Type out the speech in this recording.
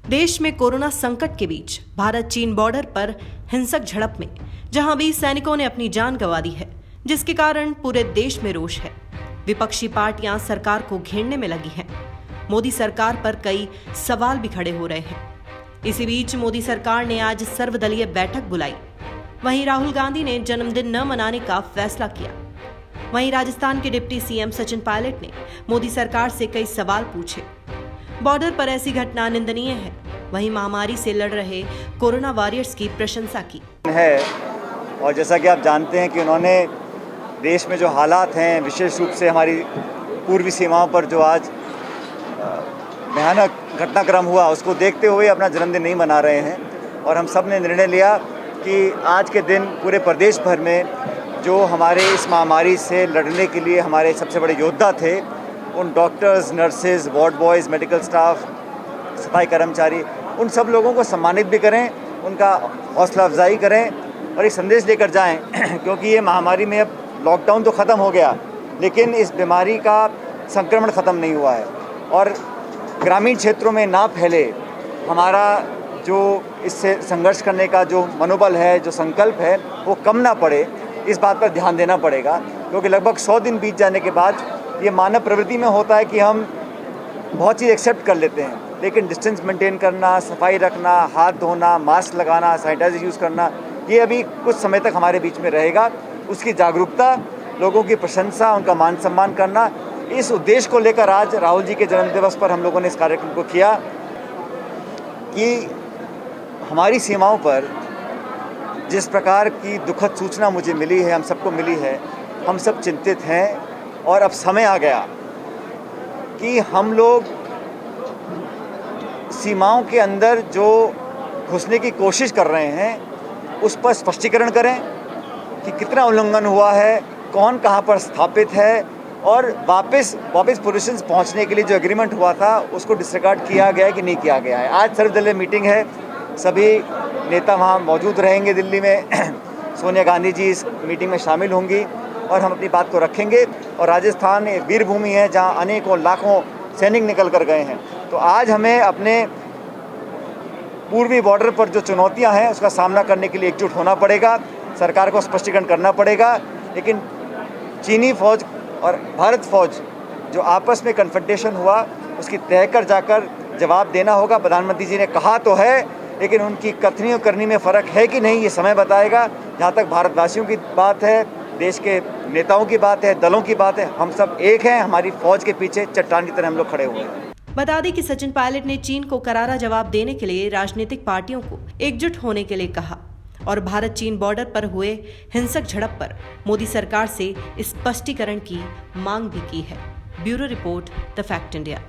देश में कोरोना संकट के बीच भारत चीन बॉर्डर पर हिंसक झड़प में जहां 20 सैनिकों ने अपनी जान गंवा दी है, जिसके कारण पूरे देश में रोष है। विपक्षी पार्टियां सरकार को घेरने में लगी हैं। मोदी सरकार पर कई सवाल भी खड़े हो रहे हैं। इसी बीच मोदी सरकार ने आज सर्वदलीय बैठक बुलाई। वहीं राहुल गांधी ने जन्मदिन न मनाने का फैसला किया। वहीं राजस्थान के डिप्टी सीएम सचिन पायलट ने मोदी सरकार से कई सवाल पूछे। बॉर्डर पर ऐसी घटना निंदनीय है। वहीं महामारी से लड़ रहे कोरोना वॉरियर्स की प्रशंसा की है। और जैसा कि आप जानते हैं कि उन्होंने देश में जो हालात हैं, विशेष रूप से हमारी पूर्वी सीमाओं पर जो आज भयानक घटनाक्रम हुआ, उसको देखते हुए अपना जन्मदिन नहीं मना रहे हैं। और हम सब ने निर्णय लिया कि आज के दिन पूरे प्रदेश भर में जो हमारे इस महामारी से लड़ने के लिए हमारे सबसे बड़े योद्धा थे, उन doctors, nurses, ward boys, medical staff, सफाई कर्मचारी, उन सब लोगों को सम्मानित भी करें, उनका हौसला अफजाई करें और एक संदेश लेकर जाएं क्योंकि ये महामारी में अब लॉकडाउन तो ख़त्म हो गया, लेकिन इस बीमारी का संक्रमण ख़त्म नहीं हुआ है और ग्रामीण क्षेत्रों में ना फैले। हमारा जो इससे संघर्ष करने का जो मनोबल है, जो संकल्प है, वो कम ना पड़े, इस बात पर ध्यान देना पड़ेगा। क्योंकि लगभग 100 दिन बीत जाने के बाद ये मानव प्रवृत्ति में होता है कि हम बहुत चीज़ एक्सेप्ट कर लेते हैं, लेकिन डिस्टेंस मेंटेन करना, सफाई रखना, हाथ धोना, मास्क लगाना, सैनिटाइजर यूज़ करना, ये अभी कुछ समय तक हमारे बीच में रहेगा। उसकी जागरूकता, लोगों की प्रशंसा, उनका मान सम्मान करना, इस उद्देश्य को लेकर आज राहुल जी के जन्मदिवस पर हम लोगों ने इस कार्यक्रम को किया कि हमारी सीमाओं पर जिस प्रकार की दुखद सूचना मुझे मिली है, हम सबको मिली है, हम सब चिंतित हैं। और अब समय आ गया कि हम लोग सीमाओं के अंदर जो घुसने की कोशिश कर रहे हैं, उस पर स्पष्टीकरण करें कि कितना उल्लंघन हुआ है, कौन कहाँ पर स्थापित है और वापस पोजीशंस पहुँचने के लिए जो एग्रीमेंट हुआ था, उसको डिसरिगार्ड किया गया है कि नहीं किया गया है। आज सर्वदलीय मीटिंग है, सभी नेता वहाँ मौजूद रहेंगे दिल्ली में। सोनिया गांधी जी इस मीटिंग में शामिल होंगी और हम अपनी बात को रखेंगे। और राजस्थान एक वीर भूमि है जहाँ अनेकों लाखों सैनिक निकल कर गए हैं। तो आज हमें अपने पूर्वी बॉर्डर पर जो चुनौतियां हैं, उसका सामना करने के लिए एकजुट होना पड़ेगा, सरकार को स्पष्टीकरण करना पड़ेगा। लेकिन चीनी फौज और भारत फौज जो आपस में कन्फ्रंटेशन हुआ, उसकी तय कर जाकर जवाब देना होगा। प्रधानमंत्री जी ने कहा तो है, लेकिन उनकी कथनी और करनी में फ़र्क है कि नहीं, ये समय बताएगा। जहाँ तक भारतवासियों की बात है, देश के नेताओं की बात है, दलों की बात है, हम सब एक हैं। हमारी फौज के पीछे चट्टान की तरह हम लोग खड़े हुए हैं। बता दें कि सचिन पायलट ने चीन को करारा जवाब देने के लिए राजनीतिक पार्टियों को एकजुट होने के लिए कहा और भारत चीन बॉर्डर पर हुए हिंसक झड़प पर मोदी सरकार से स्पष्टीकरण की मांग भी की है। Bureau report, the fact India.